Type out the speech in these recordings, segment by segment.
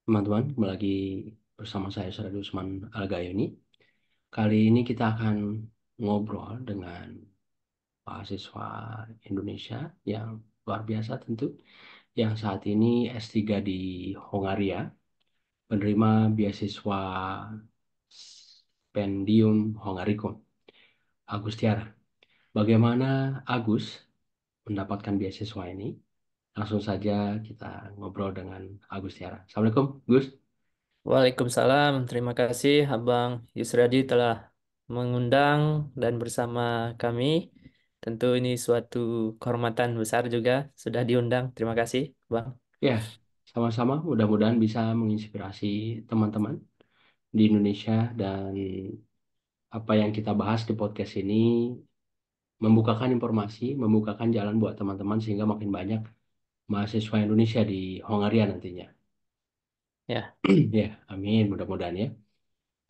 Teman-teman, kembali lagi bersama saya Suradi Usman Al-Gayuni. Kali ini kita akan ngobrol dengan mahasiswa Indonesia yang luar biasa tentu, yang saat ini S3 di Hongaria, penerima beasiswa Stipendium Hongaricum, Agus Tiara. Bagaimana Agus mendapatkan beasiswa ini? Langsung saja kita ngobrol dengan Agus Tiara. Assalamualaikum, Gus. Waalaikumsalam. Terima kasih Abang Yusradi telah mengundang dan bersama kami. Tentu ini suatu kehormatan besar juga sudah diundang. Terima kasih, Bang. Ya, sama-sama. Mudah-mudahan bisa menginspirasi teman-teman di Indonesia dan apa yang kita bahas di podcast ini membukakan informasi, membukakan jalan buat teman-teman sehingga makin banyak mahasiswa Indonesia di Hongaria nantinya. Ya, Ya, amin. Mudah-mudahan ya.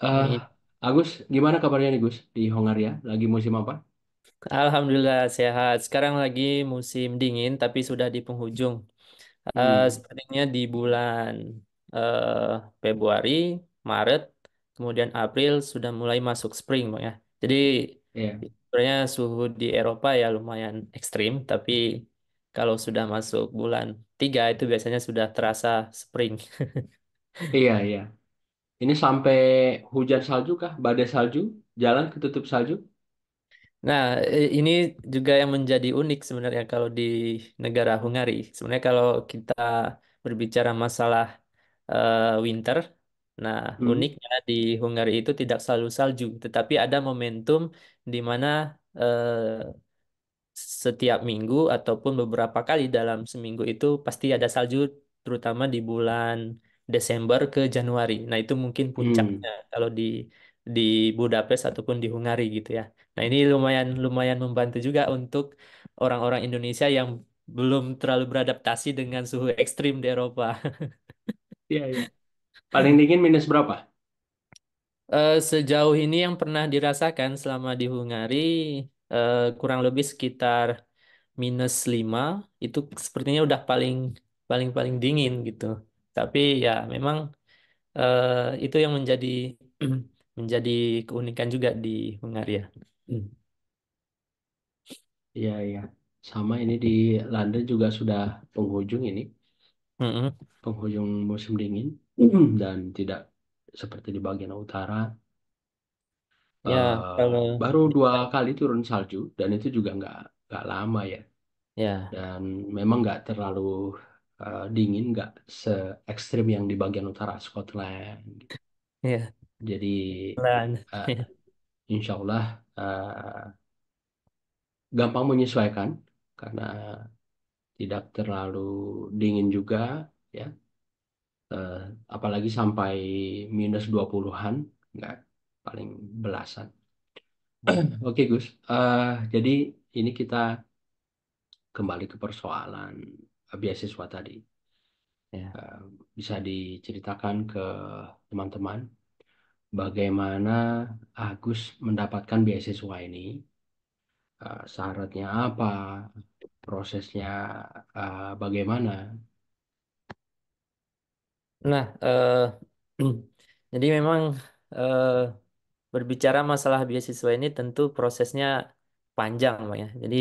Eh, amin. Agus, gimana kabarnya nih Gus di Hongaria? Lagi musim apa? Alhamdulillah sehat. Sekarang lagi musim dingin tapi sudah di penghujung. Hmm, Sepertinya di bulan Februari, Maret, kemudian April sudah mulai masuk spring, Bang ya. Jadi ya, sebenarnya suhu di Eropa ya lumayan ekstrim, tapi kalau sudah masuk bulan 3 itu biasanya sudah terasa spring. iya, iya. Ini sampai hujan salju kah? Badai salju? Jalan ketutup salju? Nah, ini juga yang menjadi unik sebenarnya kalau di negara Hungari. Sebenarnya kalau kita berbicara masalah winter, nah Hmm, uniknya di Hungari itu tidak selalu salju, tetapi ada momentum di mana setiap minggu ataupun beberapa kali dalam seminggu itu pasti ada salju, terutama di bulan Desember ke Januari. Nah, itu mungkin hmm. puncaknya kalau di Budapest ataupun di Hungari gitu ya. Nah, ini lumayan lumayan membantu juga untuk orang-orang Indonesia yang belum terlalu beradaptasi dengan suhu ekstrim di Eropa. Iya, iya. Paling dingin minus berapa? Sejauh ini yang pernah dirasakan selama di Hungari kurang lebih sekitar -5 itu sepertinya udah paling paling paling dingin gitu. Tapi ya memang itu yang menjadi menjadi keunikan juga di Hungaria. Hmm. Iya, iya. Sama ini di London juga sudah penghujung ini, Mm-mm. penghujung musim dingin dan tidak seperti di bagian utara. Ya kalau Baru 2 kali turun salju dan itu juga nggak lama ya. ya Dan memang nggak terlalu dingin, nggak se ekstrim yang di bagian utara Scotland. ya Jadi pelan. eh, insya Allah gampang menyesuaikan karena tidak terlalu dingin juga ya. eh, Apalagi sampai -20-an, nggak, paling belasan. Oke Gus. Jadi ini kita kembali ke persoalan beasiswa tadi. Ya. Eh, Bisa diceritakan ke teman-teman bagaimana Agus mendapatkan beasiswa ini. Syaratnya apa, prosesnya bagaimana. Nah, jadi memang eh, berbicara masalah beasiswa ini tentu prosesnya panjang, Bang ya. Jadi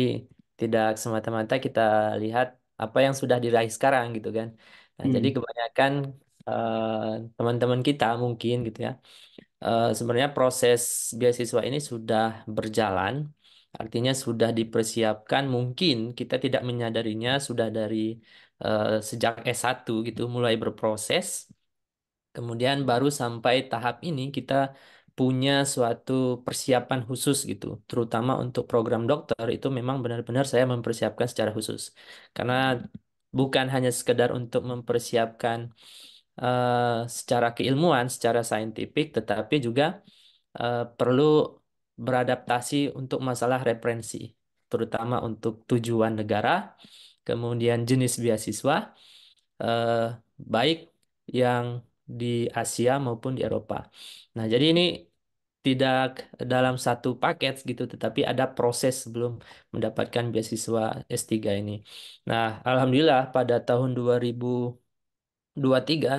tidak semata-mata kita lihat apa yang sudah diraih sekarang gitu kan. Nah, jadi Hmm, kebanyakan teman-teman kita mungkin gitu ya. Sebenarnya proses beasiswa ini sudah berjalan. Artinya sudah dipersiapkan, mungkin kita tidak menyadarinya sudah dari sejak S1 gitu mulai berproses. Kemudian baru sampai tahap ini kita punya suatu persiapan khusus gitu, terutama untuk program dokter itu memang benar-benar saya mempersiapkan secara khusus. Karena bukan hanya sekedar untuk mempersiapkan secara keilmuan, secara saintifik, tetapi juga perlu beradaptasi untuk masalah referensi, terutama untuk tujuan negara, kemudian jenis beasiswa eh, baik yang di Asia maupun di Eropa. Nah, jadi ini tidak dalam satu paket gitu, tetapi ada proses sebelum mendapatkan beasiswa S3 ini. Nah, alhamdulillah pada tahun 2023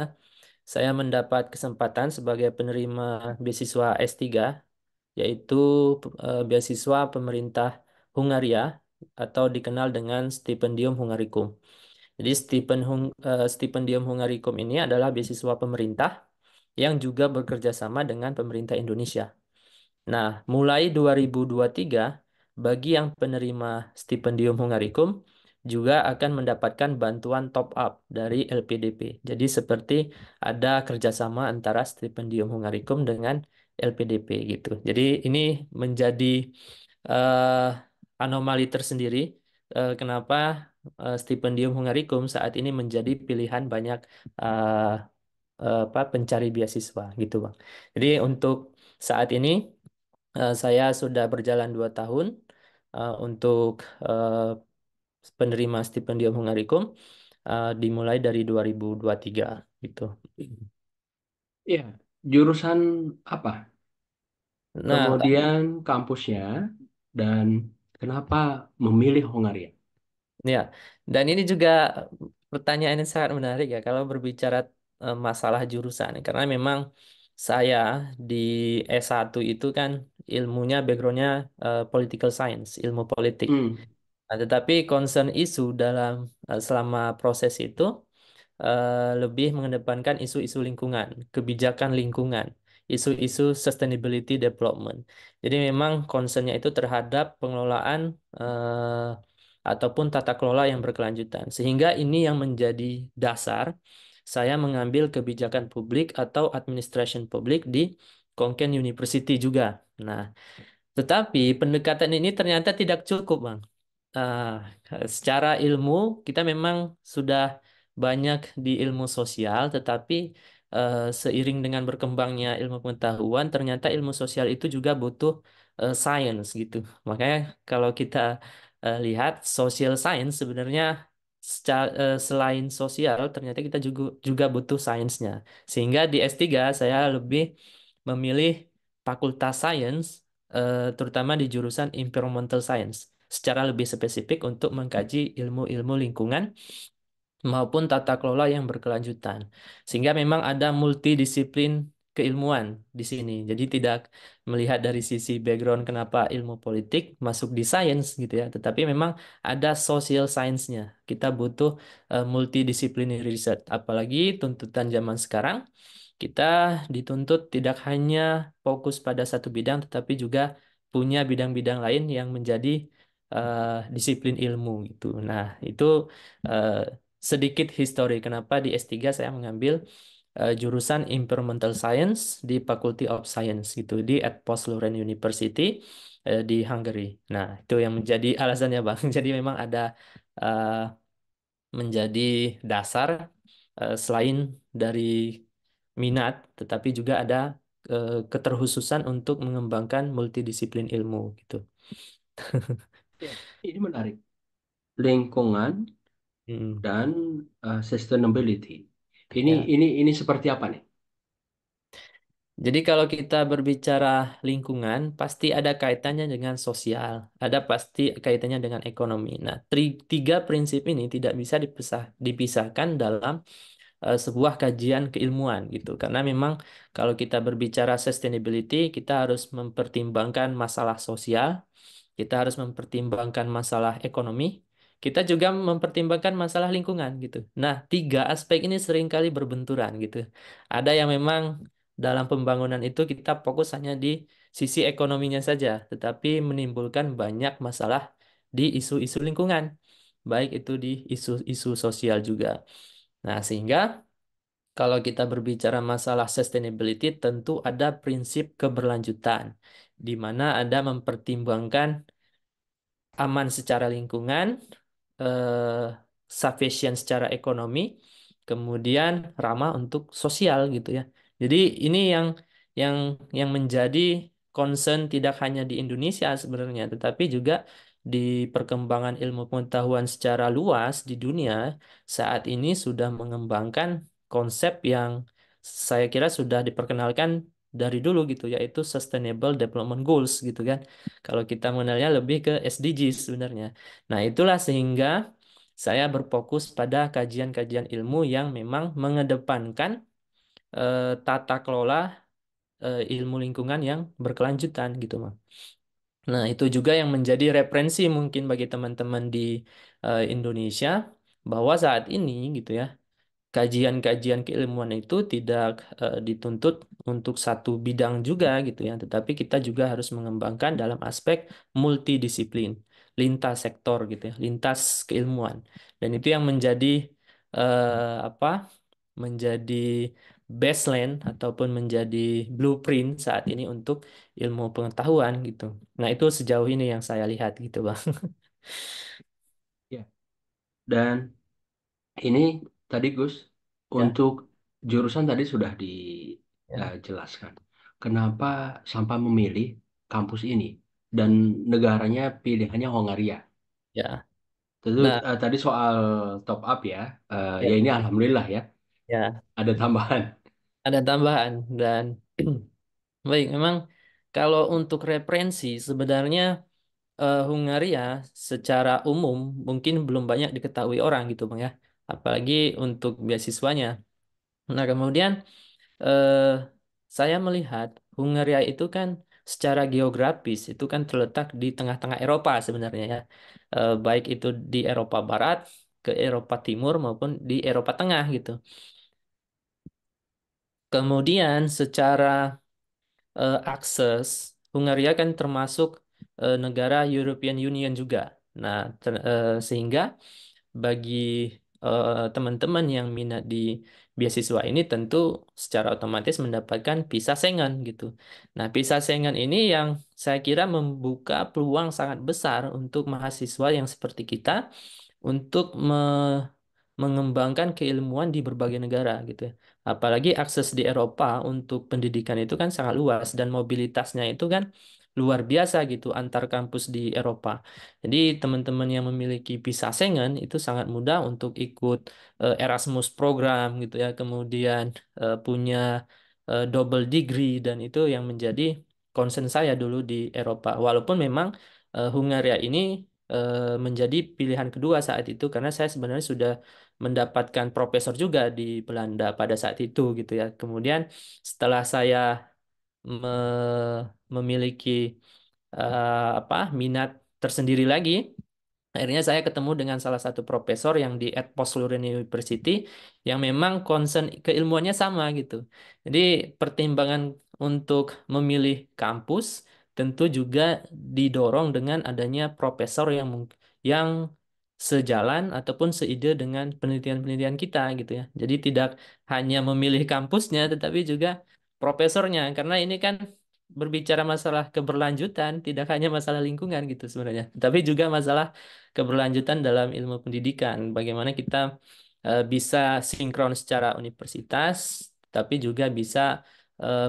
saya mendapat kesempatan sebagai penerima beasiswa S3, yaitu beasiswa pemerintah Hungaria atau dikenal dengan Stipendium Hungaricum. Jadi Stipendium Hungaricum ini adalah beasiswa pemerintah yang juga bekerja sama dengan pemerintah Indonesia. Nah, mulai 2023, bagi yang penerima stipendium Hungaricum juga akan mendapatkan bantuan top up dari LPDP. Jadi seperti ada kerjasama antara stipendium Hungaricum dengan LPDP gitu. Jadi ini menjadi eh, anomali tersendiri, kenapa stipendium Hungaricum saat ini menjadi pilihan banyak eh, pencari beasiswa gitu, Bang. Jadi untuk saat ini saya sudah berjalan 2 tahun untuk eh, penerima stipendium Hungaricum, dimulai dari 2023 gitu. Iya, jurusan apa? Nah, Kemudian kampusnya dan kenapa memilih Hongaria? ya, dan ini juga pertanyaan yang sangat menarik ya kalau berbicara masalah jurusan. Karena memang saya di S1 itu kan ilmunya backgroundnya political science, ilmu politik. Hmm, Nah, tetapi concern isu dalam selama proses itu lebih mengedepankan isu-isu lingkungan, kebijakan lingkungan, isu-isu sustainability development. Jadi memang concernnya itu terhadap pengelolaan ataupun tata kelola yang berkelanjutan. Sehingga ini yang menjadi dasar saya mengambil kebijakan publik atau administration publik di Konken University juga. Nah, tetapi pendekatan ini ternyata tidak cukup, Bang. Ah, secara ilmu kita memang sudah banyak di ilmu sosial, tetapi seiring dengan berkembangnya ilmu pengetahuan, ternyata ilmu sosial itu juga butuh science gitu. Makanya kalau kita lihat social science sebenarnya selain sosial, ternyata kita juga butuh sainsnya. Sehingga di S3 saya lebih memilih Fakultas Sains, terutama di jurusan Environmental Science secara lebih spesifik untuk mengkaji ilmu-ilmu lingkungan maupun tata kelola yang berkelanjutan. Sehingga memang ada multidisiplin keilmuan di sini. Jadi tidak melihat dari sisi background kenapa ilmu politik masuk di sains gitu ya, tetapi memang ada social science-nya. Kita butuh multidisciplinary research. Apalagi tuntutan zaman sekarang kita dituntut tidak hanya fokus pada satu bidang, tetapi juga punya bidang-bidang lain yang menjadi disiplin ilmu gitu. Nah, itu eh, sedikit histori kenapa di S3 saya mengambil jurusan Environmental Science di Faculty of Science gitu di Edpos Lorraine University di Hungary. Nah, itu yang menjadi alasannya, Bang. Jadi memang ada eh, menjadi dasar selain dari minat, tetapi juga ada keterkhususan untuk mengembangkan multidisiplin ilmu gitu. ya, ini menarik. Lingkungan Hmm, dan sustainability. Ini ya. ini seperti apa nih? Jadi kalau kita berbicara lingkungan, pasti ada kaitannya dengan sosial, ada pasti kaitannya dengan ekonomi. Nah, tiga prinsip ini tidak bisa dipisahkan dalam sebuah kajian keilmuan gitu. Karena memang kalau kita berbicara sustainability, kita harus mempertimbangkan masalah sosial, kita harus mempertimbangkan masalah ekonomi, kita juga mempertimbangkan masalah lingkungan gitu. Nah, tiga aspek ini seringkali berbenturan gitu. Ada yang memang dalam pembangunan itu kita fokus hanya di sisi ekonominya saja, tetapi menimbulkan banyak masalah di isu-isu lingkungan, baik itu di isu-isu sosial juga. Nah, sehingga kalau kita berbicara masalah sustainability, tentu ada prinsip keberlanjutan, di mana ada mempertimbangkan aman secara lingkungan, eh, sufficient secara ekonomi, kemudian ramah untuk sosial gitu ya. Jadi ini yang yang menjadi concern tidak hanya di Indonesia sebenarnya, tetapi juga di perkembangan ilmu pengetahuan secara luas di dunia saat ini sudah mengembangkan konsep yang saya kira sudah diperkenalkan dari dulu gitu, yaitu Sustainable Development Goals gitu kan. Kalau kita mengenalnya lebih ke SDGs sebenarnya. Nah, itulah sehingga saya berfokus pada kajian-kajian ilmu yang memang mengedepankan tata kelola ilmu lingkungan yang berkelanjutan gitu, Bang. Nah, itu juga yang menjadi referensi mungkin bagi teman-teman di Indonesia bahwa saat ini gitu ya, kajian-kajian keilmuan itu tidak dituntut untuk satu bidang juga gitu ya, tetapi kita juga harus mengembangkan dalam aspek multidisiplin, lintas sektor gitu ya, lintas keilmuan. Dan itu yang menjadi apa? Menjadi baseline ataupun menjadi blueprint saat ini untuk ilmu pengetahuan gitu. Nah, itu sejauh ini yang saya lihat gitu, Bang. Ya. Dan ini tadi Gus, Ya, untuk jurusan tadi sudah ya, dijelaskan. Kenapa sampai memilih kampus ini dan negaranya pilihannya Hongaria? ya. Tentu Nah, tadi soal top up ya, ya, ya ini alhamdulillah ya ya, ada tambahan. ada tambahan dan baik, memang kalau untuk referensi sebenarnya Hungaria secara umum mungkin belum banyak diketahui orang gitu Bang ya. Apalagi untuk beasiswanya. Nah, kemudian eh, saya melihat Hungaria itu kan secara geografis itu kan terletak di tengah-tengah Eropa sebenarnya ya. Baik itu di Eropa Barat, ke Eropa Timur maupun di Eropa Tengah gitu. Kemudian secara akses, Hungaria kan termasuk negara European Union juga. Nah, sehingga bagi teman-teman yang minat di beasiswa ini tentu secara otomatis mendapatkan visa Schengen gitu. Nah, visa Schengen ini yang saya kira membuka peluang sangat besar untuk mahasiswa yang seperti kita untuk mengembangkan keilmuan di berbagai negara gitu ya. Apalagi akses di Eropa untuk pendidikan itu kan sangat luas dan mobilitasnya itu kan luar biasa gitu antar kampus di Eropa. Jadi teman-teman yang memiliki visa Schengen itu sangat mudah untuk ikut Erasmus program gitu ya, kemudian punya double degree dan itu yang menjadi concern saya dulu di Eropa. Walaupun memang Hungaria ini menjadi pilihan kedua saat itu karena saya sebenarnya sudah mendapatkan profesor juga di Belanda pada saat itu gitu ya. Kemudian setelah saya memiliki apa minat tersendiri lagi, akhirnya saya ketemu dengan salah satu profesor yang di Eötvös University yang memang concern keilmuannya sama gitu. Jadi pertimbangan untuk memilih kampus tentu juga didorong dengan adanya profesor yang sejalan ataupun seide dengan penelitian-penelitian kita gitu ya. Jadi tidak hanya memilih kampusnya tetapi juga profesornya karena ini kan berbicara masalah keberlanjutan, tidak hanya masalah lingkungan gitu sebenarnya, tapi juga masalah keberlanjutan dalam ilmu pendidikan. Bagaimana kita bisa sinkron secara universitas, tapi juga bisa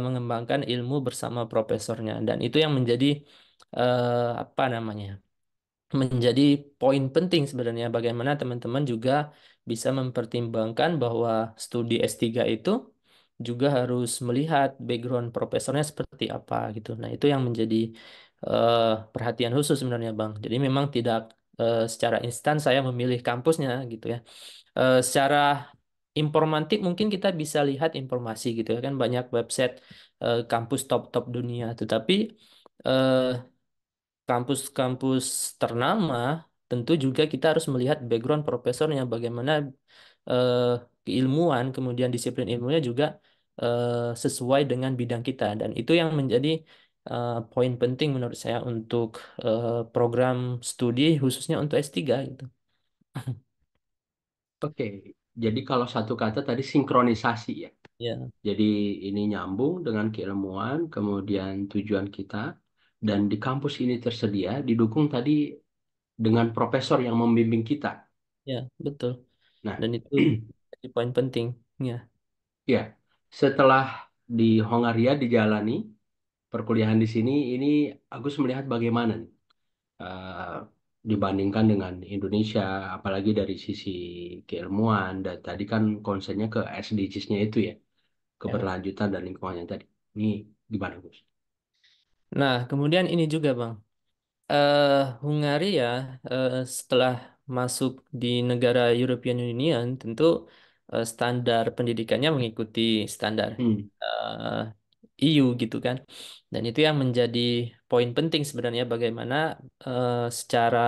mengembangkan ilmu bersama profesornya. Dan itu yang menjadi apa namanya? Menjadi poin penting sebenarnya bagaimana teman-teman juga bisa mempertimbangkan bahwa studi S3 itu juga harus melihat background profesornya seperti apa gitu. Nah, itu yang menjadi perhatian khusus sebenarnya, Bang. Jadi memang tidak secara instan saya memilih kampusnya gitu ya. Secara informatif mungkin kita bisa lihat informasi gitu ya kan banyak website kampus top-top dunia, tetapi eh, kampus-kampus ternama, tentu juga kita harus melihat background profesornya, bagaimana eh, keilmuan, kemudian disiplin ilmunya juga sesuai dengan bidang kita. Dan itu yang menjadi poin penting menurut saya untuk program studi, khususnya untuk S3 gitu. Oke, jadi kalau satu kata tadi sinkronisasi ya. Ya, Jadi ini nyambung dengan keilmuan, kemudian tujuan kita, dan di kampus ini tersedia, didukung tadi dengan profesor yang membimbing kita. ya, betul. Nah, Dan itu jadi poin penting. Ya, ya, setelah di Hongaria dijalani perkuliahan di sini, ini Agus melihat bagaimana nih eh, dibandingkan dengan Indonesia, apalagi dari sisi keilmuan, dan tadi kan konsennya ke SDGs-nya itu ya, ya. keberlanjutan dan lingkungannya tadi. Ini gimana, Gus? Nah, kemudian ini juga, Bang. eh Hungaria setelah masuk di negara European Union tentu standar pendidikannya mengikuti standar Hmm. eh, EU gitu kan. Dan itu yang menjadi poin penting sebenarnya bagaimana secara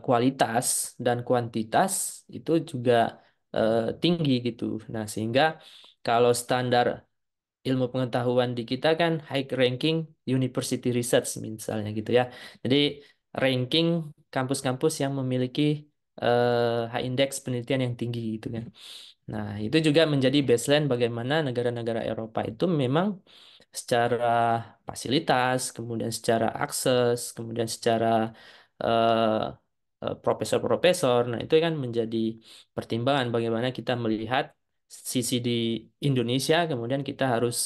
kualitas dan kuantitas itu juga tinggi gitu. Nah, sehingga kalau standar ilmu pengetahuan di kita kan high ranking university research misalnya gitu ya. Jadi ranking kampus-kampus yang memiliki high index penelitian yang tinggi gitu kan. Nah, itu juga menjadi baseline bagaimana negara-negara Eropa itu memang secara fasilitas, kemudian secara akses, kemudian secara profesor-profesor. Nah, itu kan menjadi pertimbangan bagaimana kita melihat sisi di Indonesia, kemudian kita harus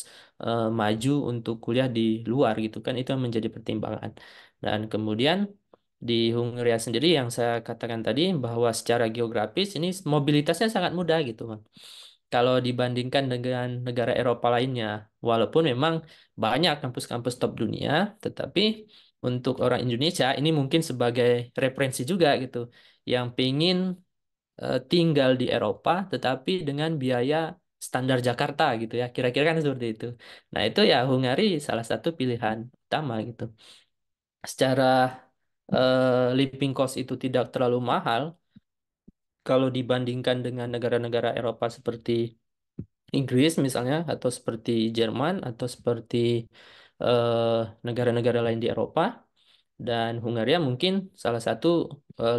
maju untuk kuliah di luar gitu kan. Itu yang menjadi pertimbangan. Dan kemudian di Hungaria sendiri yang saya katakan tadi bahwa secara geografis ini mobilitasnya sangat mudah gitu, Bang. Kalau dibandingkan dengan negara Eropa lainnya, walaupun memang banyak kampus-kampus top dunia, tetapi untuk orang Indonesia ini mungkin sebagai referensi juga gitu, yang pengen tinggal di Eropa, tetapi dengan biaya standar Jakarta gitu ya, kira-kira kan seperti itu. Nah itu ya Hungari salah satu pilihan utama gitu. Secara living cost itu tidak terlalu mahal kalau dibandingkan dengan negara-negara Eropa seperti Inggris misalnya atau seperti Jerman atau seperti eh, negara-negara lain di Eropa dan Hungaria mungkin salah satu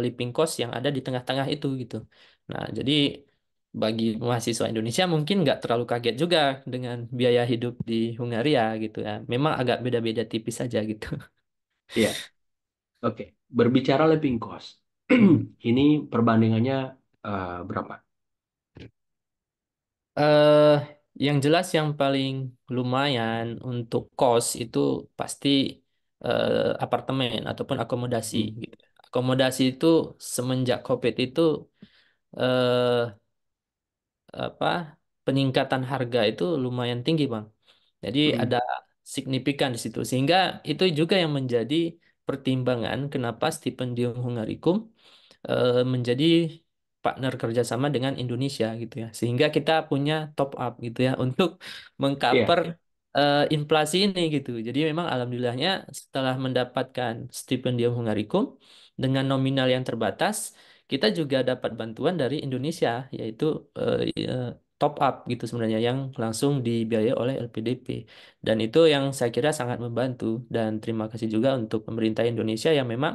living cost yang ada di tengah-tengah itu gitu. Nah, jadi bagi mahasiswa Indonesia mungkin nggak terlalu kaget juga dengan biaya hidup di Hungaria gitu ya. Memang agak beda-beda tipis saja gitu. Iya, oke. Berbicara living cost, Hmm. ini perbandingannya berapa? eh yang jelas yang paling lumayan untuk kos itu pasti apartemen ataupun akomodasi Hmm. gitu. Akomodasi itu semenjak COVID itu eh, apa peningkatan harga itu lumayan tinggi, Bang. Jadi Hmm. ada signifikan di situ sehingga itu juga yang menjadi pertimbangan kenapa stipendium Hungaricum menjadi partner kerjasama dengan Indonesia gitu ya. Sehingga kita punya top up gitu ya untuk Iya, mengcover inflasi ini gitu. Jadi memang alhamdulillahnya setelah mendapatkan stipendium Hungaricum dengan nominal yang terbatas, kita juga dapat bantuan dari Indonesia yaitu top up gitu sebenarnya yang langsung dibiayai oleh LPDP. Dan itu yang saya kira sangat membantu dan terima kasih juga untuk pemerintah Indonesia yang memang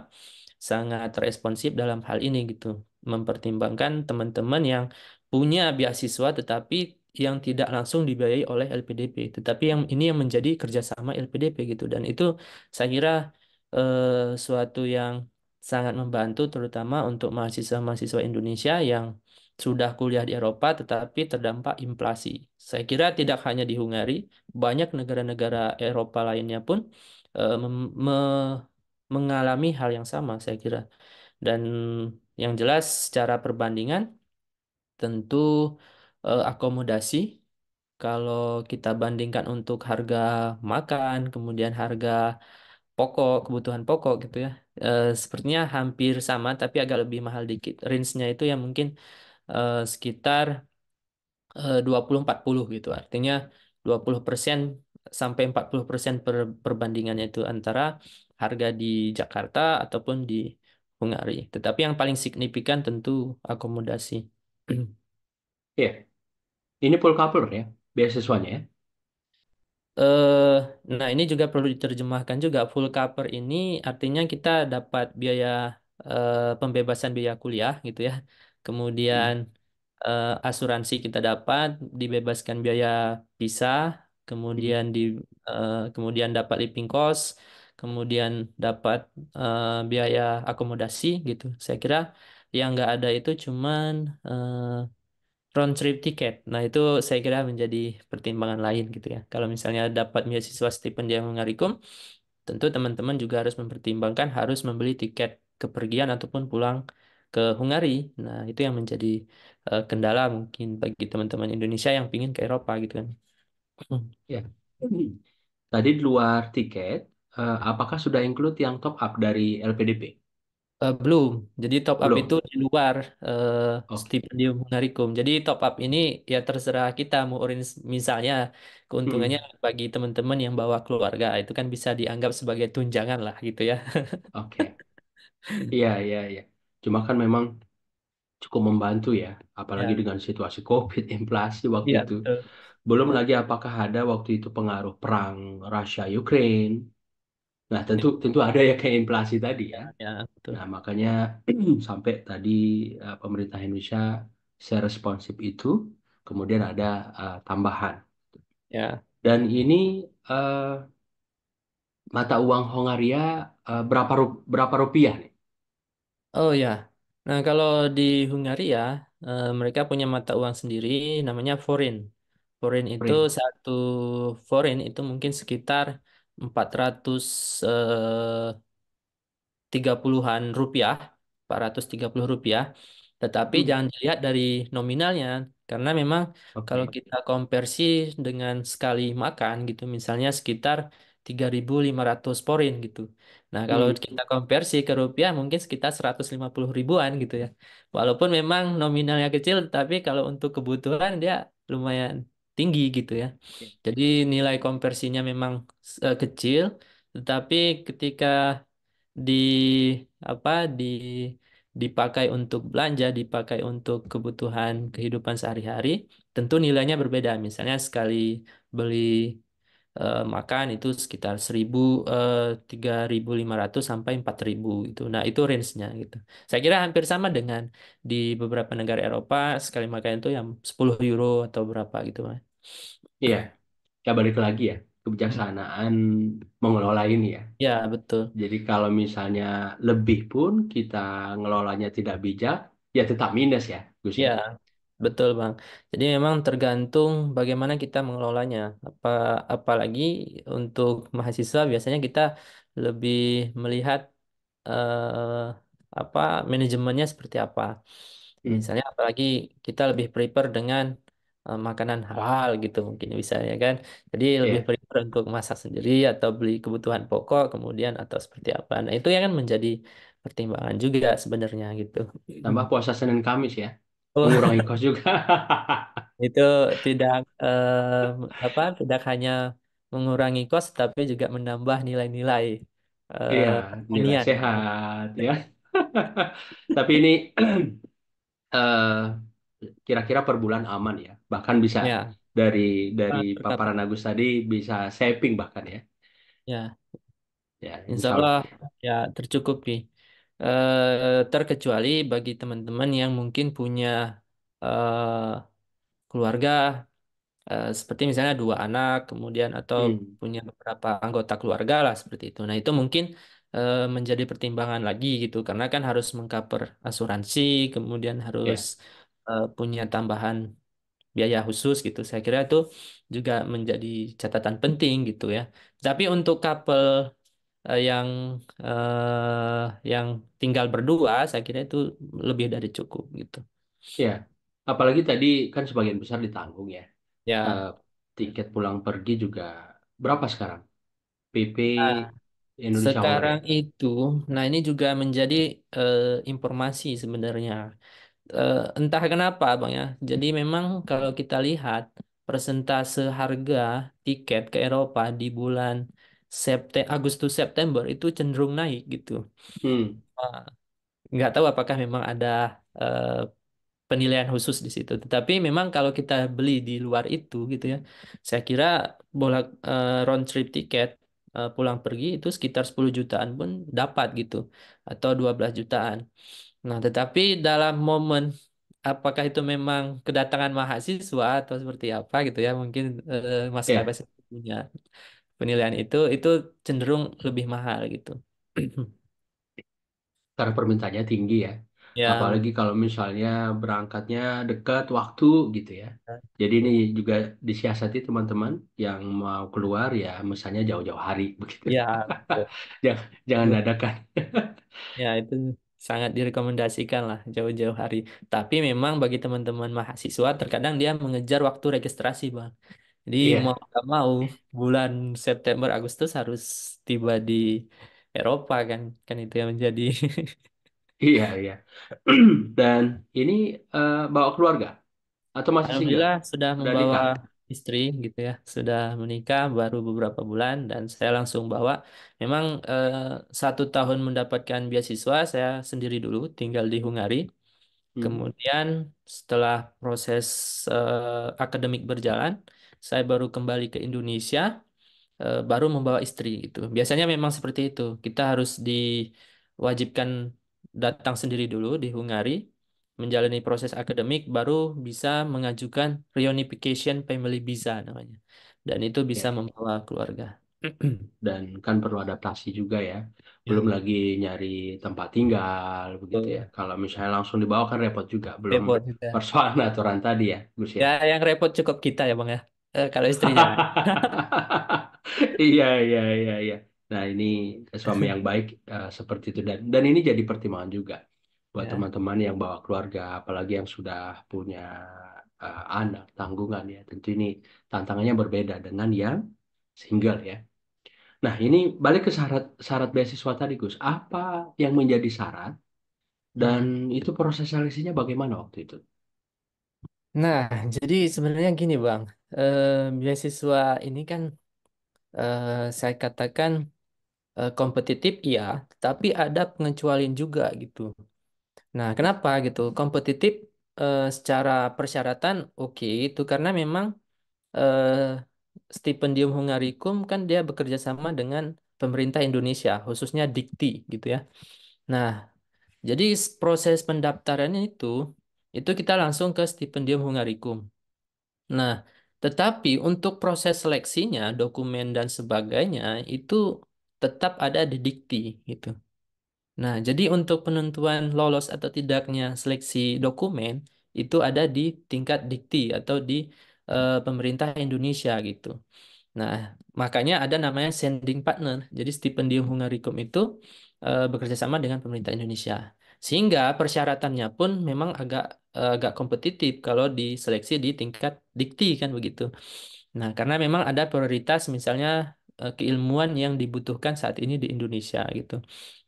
sangat responsif dalam hal ini gitu, mempertimbangkan teman-teman yang punya beasiswa tetapi yang tidak langsung dibiayai oleh LPDP, tetapi yang ini yang menjadi kerjasama LPDP gitu, dan itu saya kira suatu yang sangat membantu terutama untuk mahasiswa-mahasiswa Indonesia yang sudah kuliah di Eropa tetapi terdampak inflasi. Saya kira tidak hanya di Hungari, banyak negara-negara Eropa lainnya pun mengalami hal yang sama saya kira. Dan yang jelas secara perbandingan tentu akomodasi kalau kita bandingkan untuk harga makan, kemudian harga pokok, kebutuhan pokok gitu ya. Sepertinya hampir sama tapi agak lebih mahal dikit. Range-nya itu yang mungkin sekitar 20-40 gitu. Artinya 20% sampai 40% perbandingannya itu antara harga di Jakarta ataupun di Hungari. Tetapi yang paling signifikan tentu akomodasi. iya. Ini full cover ya, beasiswanya ya. Eh, nah ini juga perlu diterjemahkan juga full cover ini artinya kita dapat biaya pembebasan biaya kuliah gitu ya. Hmm. Kemudian asuransi kita dapat, dibebaskan biaya visa, Hmm. kemudian dapat living cost, kemudian dapat biaya akomodasi gitu. Saya kira yang nggak ada itu cuman round trip tiket. Nah, itu saya kira menjadi pertimbangan lain gitu ya. Kalau misalnya dapat beasiswa stipendium Hungarikum, tentu teman-teman juga harus mempertimbangkan harus membeli tiket kepergian ataupun pulang ke Hungari. Nah, itu yang menjadi kendala mungkin bagi teman-teman Indonesia yang ingin ke Eropa gitu kan. Ya. Tadi di luar tiket, apakah sudah include yang top up dari LPDP? Belum. Jadi top up itu Belum. di luar eh, Oke. stipendium Hungarikum. Jadi top up ini ya terserah kita mau misalnya keuntungannya Hmm. bagi teman-teman yang bawa keluarga itu kan bisa dianggap sebagai tunjangan lah gitu ya. Oke. Iya, iya, iya. Cuma kan memang cukup membantu ya, apalagi Ya, dengan situasi COVID, inflasi waktu iya itu. betul. Belum lagi apakah ada waktu itu pengaruh perang Rusia Ukraine. Nah, tentu tentu ada ya kayak inflasi tadi ya. Ya, betul. Nah, makanya sampai tadi pemerintah Indonesia seresponsif itu, kemudian ada tambahan. Ya. Dan ini mata uang Hongaria berapa rupiah nih? Oh ya. Nah, kalau di Hungaria mereka punya mata uang sendiri namanya forint. Forint itu Rin. satu forint itu mungkin sekitar 400 30-an rupiah, 430 rupiah. Tetapi Hmm, jangan dilihat dari nominalnya, karena memang kalau oke. kita konversi dengan sekali makan gitu, misalnya sekitar 3.500 porin gitu. Nah, kalau Hmm, kita konversi ke rupiah mungkin sekitar 150 ribuan gitu ya. Walaupun memang nominalnya kecil, tapi kalau untuk kebutuhan dia lumayan tinggi gitu ya. Jadi nilai konversinya memang kecil, tetapi ketika di apa dipakai untuk belanja, dipakai untuk kebutuhan kehidupan sehari-hari, tentu nilainya berbeda. Misalnya sekali beli makan itu sekitar 3.500 sampai 4.000 itu. Nah, itu range-nya gitu. Saya kira hampir sama dengan di beberapa negara Eropa sekali makan itu yang 10 euro atau berapa gitu, Mas. iya. Ya balik lagi ya, Hmm. kebijaksanaan mengelola ini ya. Ya, betul. Jadi kalau misalnya lebih pun kita ngelolanya tidak bijak, ya tetap minus ya, Gus ya. Ya, betul Bang. Jadi memang tergantung bagaimana kita mengelolanya. Apalagi untuk mahasiswa biasanya kita lebih melihat eh, apa manajemennya seperti apa. Hmm, Misalnya apalagi kita lebih prepare dengan makanan halal gitu mungkin bisa ya kan. Jadi lebih ya. prepare untuk masak sendiri atau beli kebutuhan pokok kemudian atau seperti apa. Nah, itu yang kan menjadi pertimbangan juga sebenarnya gitu. Tambah puasa Senin Kamis ya, Oh, mengurangi kos juga. itu tidak tidak hanya mengurangi kos tapi juga menambah nilai-nilai Iya, nilai rohanian gitu. sehat ya. Tapi ini eh, kira-kira per bulan aman ya. Bahkan bisa Ya, dari dari per paparan kapita. Agus tadi bisa saving bahkan ya. Ya, Ya, insya insya Allah Allah. ya tercukupi. Terkecuali bagi teman-teman yang mungkin punya eh, keluarga seperti misalnya dua anak, kemudian atau Hmm, punya beberapa anggota keluarga lah seperti itu. Nah, itu mungkin menjadi pertimbangan lagi gitu, karena kan harus mengcover asuransi, kemudian harus ya. punya tambahan biaya khusus gitu. Saya kira itu juga menjadi catatan penting gitu ya. Tapi untuk couple eh, yang yang tinggal berdua, saya kira itu lebih dari cukup gitu. Ya, apalagi tadi kan sebagian besar ditanggung ya. Eh, Ya. tiket pulang pergi juga berapa sekarang? PP Nah, Indonesia sekarang Hongaria. itu, nah ini juga menjadi informasi sebenarnya. Entah kenapa, Bang ya. Jadi memang kalau kita lihat persentase harga tiket ke Eropa di bulan Agustus September itu cenderung naik gitu. Hmm, Wah, nggak tahu apakah memang ada eh, penilaian khusus di situ. Tetapi memang kalau kita beli di luar itu gitu ya, saya kira round trip tiket pulang pergi itu sekitar 10 jutaan pun dapat gitu atau 12 jutaan. Nah, tetapi dalam momen apakah itu memang kedatangan mahasiswa atau seperti apa gitu ya, mungkin maskapai ya, punya penilaian itu cenderung lebih mahal gitu. karena permintaannya tinggi ya. Ya, Apalagi kalau misalnya berangkatnya dekat waktu gitu ya. Jadi ini juga disiasati teman-teman yang mau keluar ya, misalnya jauh-jauh hari begitu. ya, Jangan, jangan betul. dadakan. Ya, itu sangat direkomendasikan lah jauh-jauh hari. Tapi memang bagi teman-teman mahasiswa terkadang dia mengejar waktu registrasi, Bang. Jadi mau Iya, nggak mau bulan September Agustus harus tiba di Eropa kan. Kan itu yang menjadi Iya, iya. Dan ini bawa keluarga atau masih single? Alhamdulillah sudah Udah membawa nikah? istri gitu ya, sudah menikah baru beberapa bulan dan saya langsung bawa. Memang 1 tahun mendapatkan beasiswa saya sendiri dulu tinggal di Hungari. Hmm. Kemudian setelah proses akademik berjalan, saya baru kembali ke Indonesia, baru membawa istri gitu. Biasanya memang seperti itu. Kita harus diwajibkan datang sendiri dulu di Hungari, menjalani proses akademik, baru bisa mengajukan reunification family visa namanya. Dan itu bisa Ya, membawa keluarga. dan kan perlu adaptasi juga ya. Ya, Belum lagi nyari tempat tinggal begitu ya. betul. Kalau misalnya langsung dibawa kan repot juga. Belum Repot juga. persoalan aturan tadi ya, Gus ya. Ya, yang repot cukup kita ya, Bang ya. Kalau istri jangan. Iya, iya, iya, iya. Nah, ini suami yang baik seperti itu dan ini jadi pertimbangan juga buat Ya. teman-teman yang bawa keluarga, apalagi yang sudah punya anak, tanggungan ya. Tentu ini tantangannya berbeda dengan yang single ya. Nah, ini balik ke syarat syarat beasiswa tadi, Gus. Apa yang menjadi syarat dan Hmm. itu proses seleksinya bagaimana waktu itu? Nah, jadi sebenarnya gini Bang, eh, beasiswa ini kan saya katakan kompetitif iya, tapi ada pengecualian juga gitu. Nah, kenapa gitu? Kompetitif secara persyaratan oke itu karena memang eh, Stipendium Hungaricum kan dia bekerja sama dengan pemerintah Indonesia, khususnya Dikti gitu ya. Nah, jadi proses pendaftaran itu kita langsung ke Stipendium Hungaricum. Nah, tetapi untuk proses seleksinya, dokumen dan sebagainya itu tetap ada di Dikti gitu. Nah, jadi untuk penentuan lolos atau tidaknya seleksi dokumen itu ada di tingkat Dikti atau di pemerintah Indonesia gitu. Nah, makanya ada namanya sending partner. Jadi stipendium Hungaricum itu bekerja sama dengan pemerintah Indonesia. Sehingga persyaratannya pun memang agak kompetitif kalau diseleksi di tingkat dikti kan begitu. Nah, karena memang ada prioritas misalnya keilmuan yang dibutuhkan saat ini di Indonesia gitu.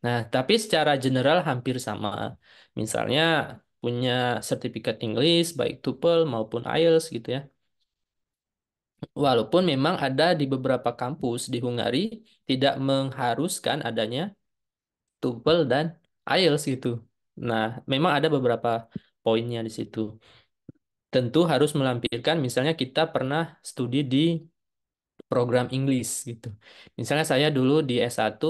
Nah, tapi secara general hampir sama. Misalnya punya sertifikat English baik TOEFL maupun IELTS gitu ya. Walaupun memang ada di beberapa kampus di Hungari tidak mengharuskan adanya TOEFL dan IELTS gitu. Nah, memang ada beberapa poinnya di situ. Tentu harus melampirkan misalnya kita pernah studi di program Inggris gitu. Misalnya saya dulu di S1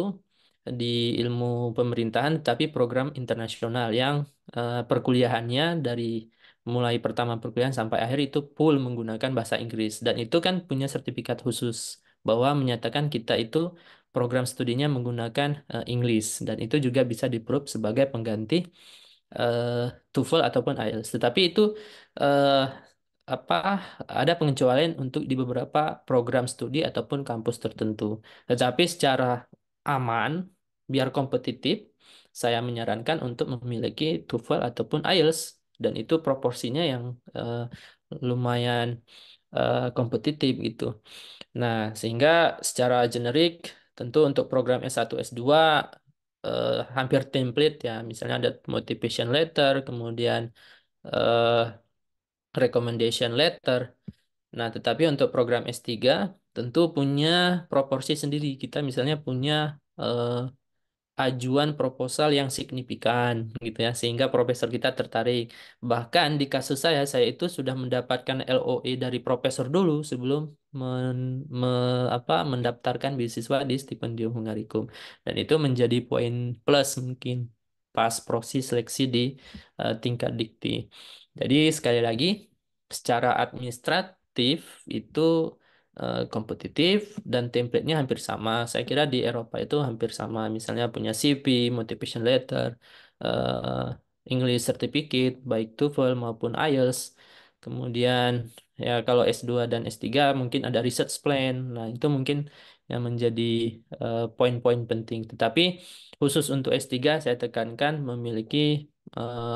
di ilmu pemerintahan tapi program internasional yang perkuliahannya dari mulai pertama perkuliahan sampai akhir itu full menggunakan bahasa Inggris dan itu kan punya sertifikat khusus bahwa menyatakan kita itu program studinya menggunakan Inggris dan itu juga bisa di-prove sebagai pengganti eh, TOEFL ataupun IELTS. Tetapi itu eh, apa ada pengecualian untuk di beberapa program studi ataupun kampus tertentu. Tetapi secara aman, biar kompetitif, saya menyarankan untuk memiliki TOEFL ataupun IELTS dan itu proporsinya yang lumayan kompetitif gitu. Nah, sehingga secara generik tentu untuk program S1 S2 hampir template ya. Misalnya ada motivation letter, kemudian eh, recommendation letter. Nah, tetapi untuk program S3 tentu punya proporsi sendiri. Kita misalnya punya eh, ajuan proposal yang signifikan gitu ya sehingga profesor kita tertarik. Bahkan di kasus saya itu sudah mendapatkan LOE dari profesor dulu sebelum mendaftarkan beasiswa di Stipendium Hungaricum dan itu menjadi poin plus mungkin pas proses seleksi di tingkat dikti. Jadi sekali lagi secara administratif itu kompetitif dan template-nya hampir sama. Saya kira di Eropa itu hampir sama. Misalnya punya CV, motivation letter, eh, English certificate, baik TOEFL maupun IELTS. Kemudian ya kalau S2 dan S3 mungkin ada research plan. Nah, itu mungkin yang menjadi poin-poin penting. Tetapi khusus untuk S3 saya tekankan memiliki eh,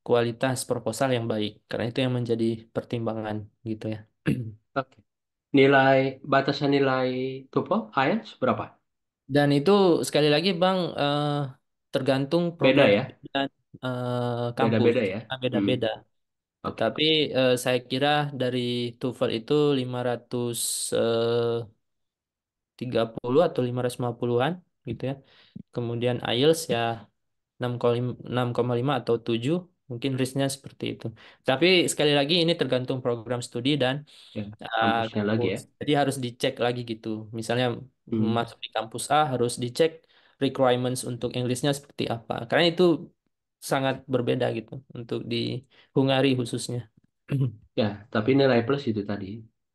kualitas proposal yang baik. Karena itu yang menjadi pertimbangan gitu ya. Oke. Batasan nilai TOEFL, IELTS berapa? Dan itu sekali lagi Bang, tergantung Beda program ya? studi dan kampus. Beda-beda ya? Beda-beda. Oke. Tetapi saya kira dari TOEFL itu 530 atau 550-an gitu ya. Kemudian IELTS ya 6,5 atau 7, mungkin range-nya seperti itu. Tapi sekali lagi ini tergantung program studi dan Ya, kampusnya lagi kampus. ya. Jadi harus dicek lagi gitu. Misalnya Hmm. masuk di kampus A harus dicek requirements untuk Inggrisnya seperti apa. Karena itu sangat berbeda gitu untuk di Hungari khususnya. Ya, tapi nilai plus itu tadi.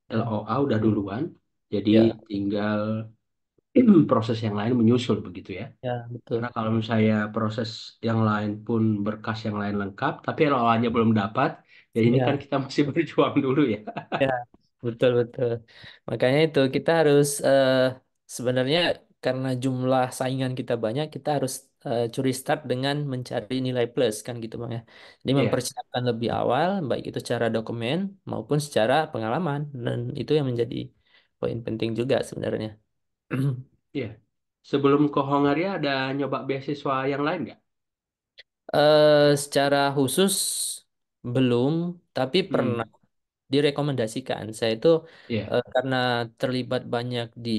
Ya, LOA udah duluan, jadi ya, tinggal proses yang lain menyusul begitu ya. ya, Karena betul. kalau misalnya proses yang lain pun berkas yang lain lengkap, tapi LOA-nya belum dapat, ya ini kan Ya. kita masih berjuang dulu ya. Ya, betul betul. Makanya itu kita harus sebenarnya karena jumlah saingan kita banyak, kita harus curi start dengan mencari nilai plus kan gitu Bang ya. Jadi Iya, mempersiapkan lebih awal, baik itu secara dokumen maupun secara pengalaman, dan itu yang menjadi poin penting juga sebenarnya. iya. Sebelum ke Hongaria ada nyoba beasiswa yang lain nggak? Secara khusus belum, tapi pernah Hmm, direkomendasikan. Saya itu iya. karena terlibat banyak di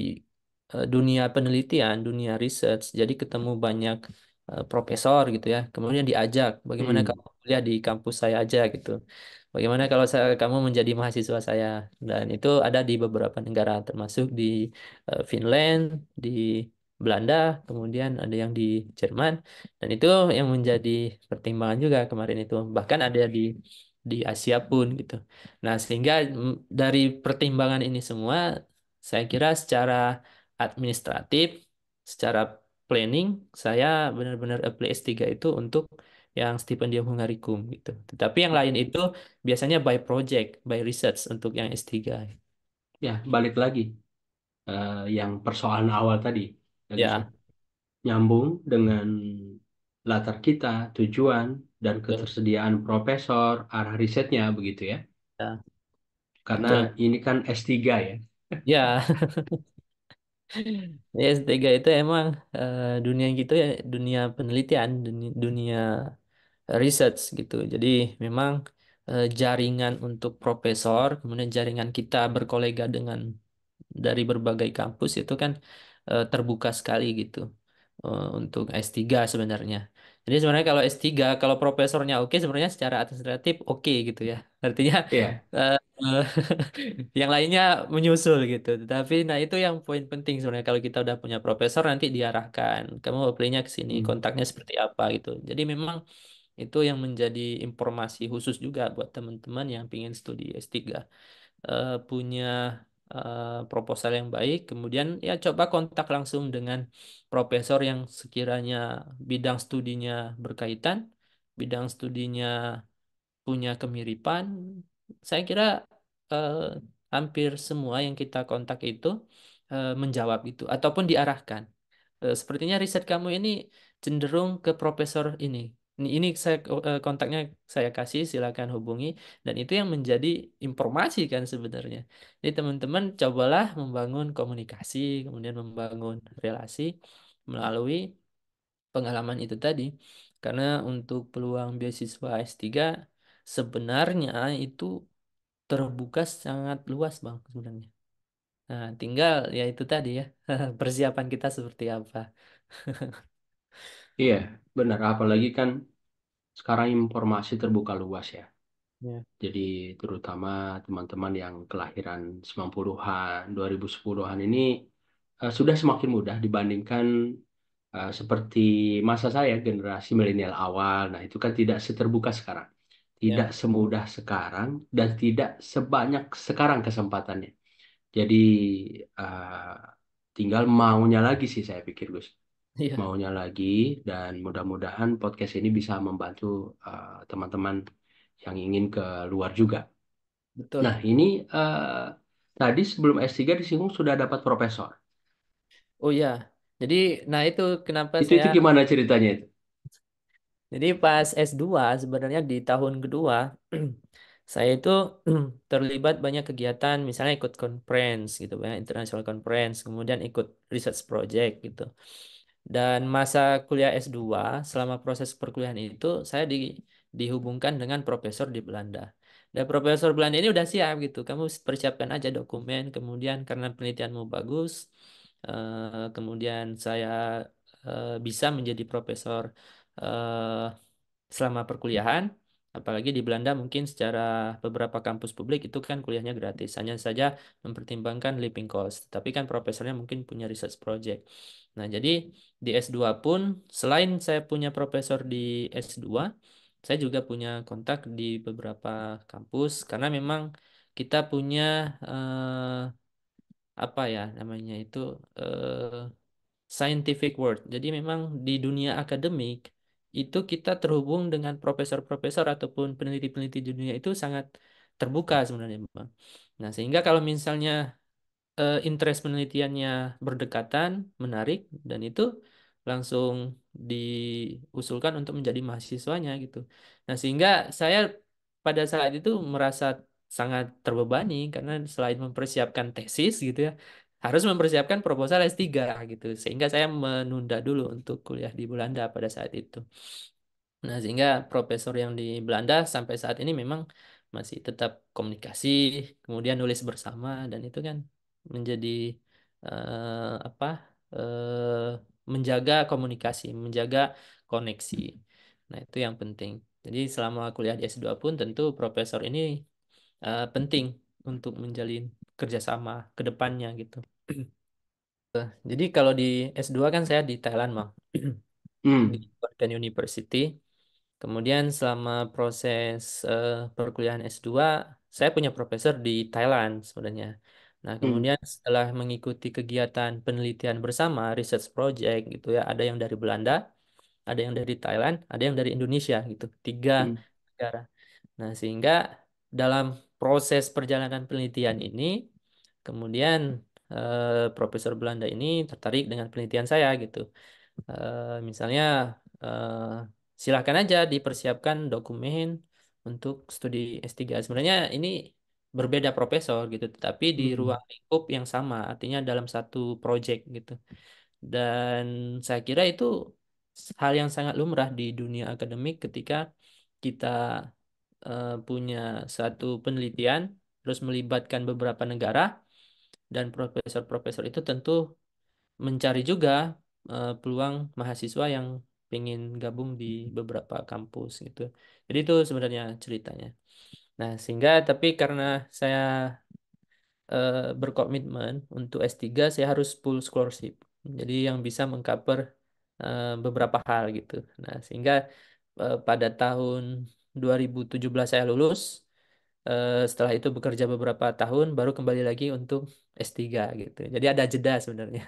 dunia penelitian, dunia research, jadi ketemu banyak profesor gitu ya. Kemudian diajak, bagaimana Hmm, kamu kuliah di kampus saya aja gitu. Bagaimana kalau kamu menjadi mahasiswa saya? Dan itu ada di beberapa negara, termasuk di Finland, di Belanda, kemudian ada yang di Jerman, dan itu yang menjadi pertimbangan juga kemarin itu. Bahkan ada di Asia pun gitu. Nah, sehingga dari pertimbangan ini semua, saya kira secara administratif, secara planning, saya benar-benar apply S3 itu untuk yang stipendium Hungarikum gitu. Tetapi yang lain itu biasanya by project, by research untuk yang S3. ya balik lagi yang persoalan awal tadi, ya Gus ya. Ya, Nyambung dengan latar kita, tujuan, dan betul. ketersediaan profesor, arah risetnya begitu ya. Ya, Karena betul. ini kan S3 ya. Ya, S3 itu emang dunia gitu ya, dunia penelitian, dunia research gitu. Jadi memang jaringan untuk profesor, kemudian jaringan kita berkolega dengan dari berbagai kampus itu kan terbuka sekali gitu untuk S3 sebenarnya. Jadi sebenarnya kalau S3, kalau profesornya oke, sebenarnya secara administratif oke gitu ya. Artinya Iya. eh, eh, yang lainnya menyusul gitu. Tetapi nah itu yang poin penting sebenarnya kalau kita udah punya profesor nanti diarahkan. Kamu apply-nya ke sini, Hmm. kontaknya seperti apa gitu. Jadi memang itu yang menjadi informasi khusus juga buat teman-teman yang ingin studi S3. Punya proposal yang baik, kemudian ya coba kontak langsung dengan profesor yang sekiranya bidang studinya berkaitan, bidang studinya punya kemiripan. Saya kira eh, hampir semua yang kita kontak itu menjawab itu ataupun diarahkan. Sepertinya riset kamu ini cenderung ke profesor ini. Ini saya kontaknya saya kasih, silakan hubungi, dan itu yang menjadi informasi kan sebenarnya. Jadi teman-teman cobalah membangun komunikasi, kemudian membangun relasi melalui pengalaman itu tadi. Karena untuk peluang beasiswa S3 sebenarnya itu terbuka sangat luas Bang sebenarnya. Nah, tinggal ya itu tadi ya, persiapan kita seperti apa. Iya, benar. Apalagi kan sekarang informasi terbuka luas ya. Ya, Jadi terutama teman-teman yang kelahiran 90-an, 2010-an ini sudah semakin mudah dibandingkan seperti masa saya, generasi milenial awal. Nah, itu kan tidak seterbuka sekarang. Tidak ya, semudah sekarang dan tidak sebanyak sekarang kesempatannya. Jadi eh, tinggal maunya lagi sih saya pikir, Gus. iya, Maunya lagi dan mudah-mudahan podcast ini bisa membantu teman-teman yang ingin ke luar juga. Nah, betul. ini eh, tadi sebelum S3 disinggung sudah dapat profesor. Oh ya, jadi nah itu kenapa Itu saya, gimana ceritanya itu? jadi pas S2 sebenarnya di tahun kedua, saya itu terlibat banyak kegiatan, misalnya ikut conference gitu, banyak international conference, kemudian ikut research project gitu. Dan masa kuliah S2, selama proses perkuliahan itu, saya dihubungkan dengan profesor di Belanda. Dan profesor Belanda ini udah siap gitu. Kamu persiapkan aja dokumen, kemudian karena penelitianmu bagus, kemudian saya bisa menjadi profesor eh, selama perkuliahan. Apalagi di Belanda mungkin secara beberapa kampus publik itu kan kuliahnya gratis. Hanya saja mempertimbangkan living cost. Tapi kan profesornya mungkin punya research project. Nah, jadi di S2 pun selain saya punya profesor di S2, saya juga punya kontak di beberapa kampus karena memang kita punya apa ya namanya itu eh, scientific world. Jadi memang di dunia akademik itu kita terhubung dengan profesor-profesor ataupun peneliti-peneliti di dunia itu sangat terbuka sebenarnya, Bang. Nah, sehingga kalau misalnya interest penelitiannya berdekatan, menarik, dan itu langsung diusulkan untuk menjadi mahasiswanya gitu. Nah, sehingga saya pada saat itu merasa sangat terbebani karena selain mempersiapkan tesis gitu ya, harus mempersiapkan proposal S3 gitu. Sehingga saya menunda dulu untuk kuliah di Belanda pada saat itu. Nah, sehingga profesor yang di Belanda sampai saat ini memang masih tetap komunikasi, kemudian nulis bersama, dan itu kan menjadi apa? Menjaga komunikasi, menjaga koneksi. Nah, itu yang penting. Jadi selama kuliah di S2 pun tentu profesor ini penting untuk menjalin kerjasama ke depannya gitu. Jadi kalau di S2 kan saya di Thailand, Bang. Di Hmm. Konkan University. Kemudian selama proses perkuliahan S2, saya punya profesor di Thailand sebenarnya. Nah, Hmm. kemudian setelah mengikuti kegiatan penelitian bersama, research project gitu ya, ada yang dari Belanda, ada yang dari Thailand, ada yang dari Indonesia gitu, tiga Hmm. negara. Nah, sehingga dalam proses perjalanan penelitian ini, kemudian Profesor Belanda ini tertarik dengan penelitian saya gitu. Misalnya eh, silahkan aja dipersiapkan dokumen untuk studi S3. Sebenarnya ini berbeda profesor gitu, tapi di Hmm. ruang lingkup yang sama, artinya dalam satu project gitu. Dan saya kira itu hal yang sangat lumrah di dunia akademik ketika kita punya satu penelitian, terus melibatkan beberapa negara, dan profesor-profesor itu tentu mencari juga peluang mahasiswa yang pengen gabung di beberapa kampus gitu. Jadi itu sebenarnya ceritanya. Nah, sehingga tapi karena saya berkomitmen untuk S3, saya harus full scholarship. Jadi yang bisa mengcover beberapa hal gitu. Nah, sehingga pada tahun 2017 saya lulus. Setelah itu bekerja beberapa tahun, baru kembali lagi untuk S3 gitu. Jadi ada jeda sebenarnya.